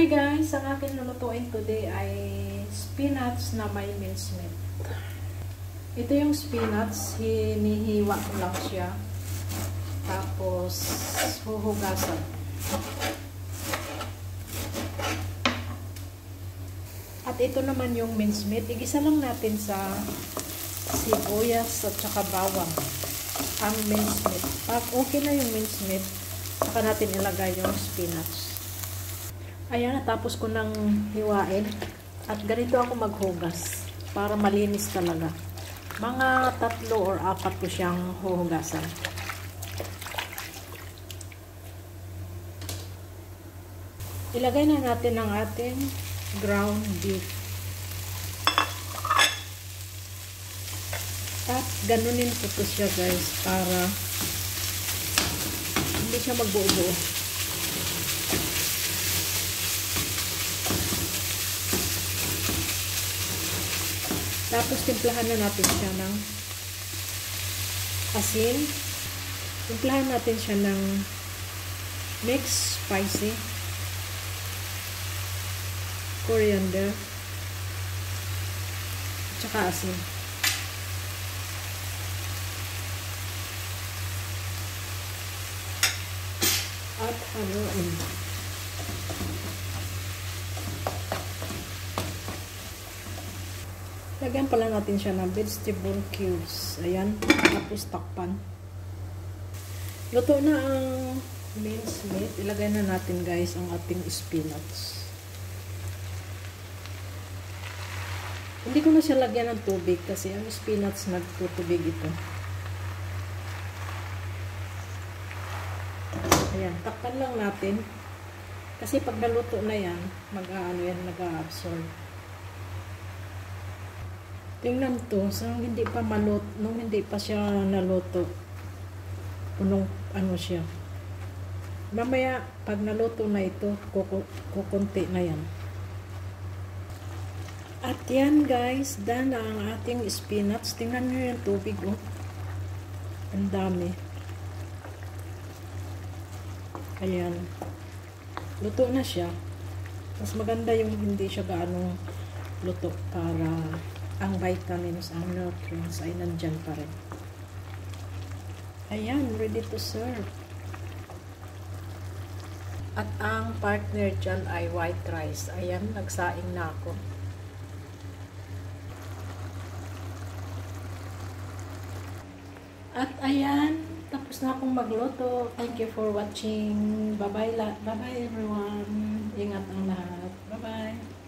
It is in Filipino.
Hi guys! Ang akin lulutuin today ay spinach na may mincemeat. Ito yung spinach, hinihiwa ko lang siya. Tapos, huhugasan. At ito naman yung mincemeat. Igisa lang natin sa sibuyas at saka bawang. Ang mincemeat. Pag okay na yung mincemeat, saka natin ilagay yung spinach. Ayan, natapos ko nang hiwain. At ganito ako maghugas. Para malinis talaga. Mga 3 or 4 ko siyang huhugasan. Ilagay na natin ang ating ground beef. At ganunin ko to siya guys para hindi siya magbuo-buo. Tapos timplahan na natin siya ng asin. Timplahan natin siya ng mixed spicy, coriander, at saka asin. At haluin. Lagyan pala natin siya ng vegetable cubes. Ayan. Tapos takpan. Luto na ang mincemeat. Ilagay na natin guys ang ating spinach. Hindi ko na siya lagyan ng tubig kasi ang spinach nagtutubig ito. Ayan. Takpan lang natin. Kasi pag naluto na yan, mag-a-absorb. Tingnan to, nung hindi pa siya naluto, punong siya. Mamaya, pag naluto na ito, kukunti na yan. At yan guys, done na ang ating spinach. Tingnan nyo yung tubig, oh. Ang dami. Ayan. Luto na siya. Mas maganda yung hindi siya gaano luto para ang vitamins, ang nutrients ay nandyan pa rin. Ayan, ready to serve. At ang partner dyan ay white rice. Ayan, nagsaing na ako. At ayan, tapos na akong magluto. Thank you for watching. Bye-bye everyone. Ingat ang lahat. Bye-bye.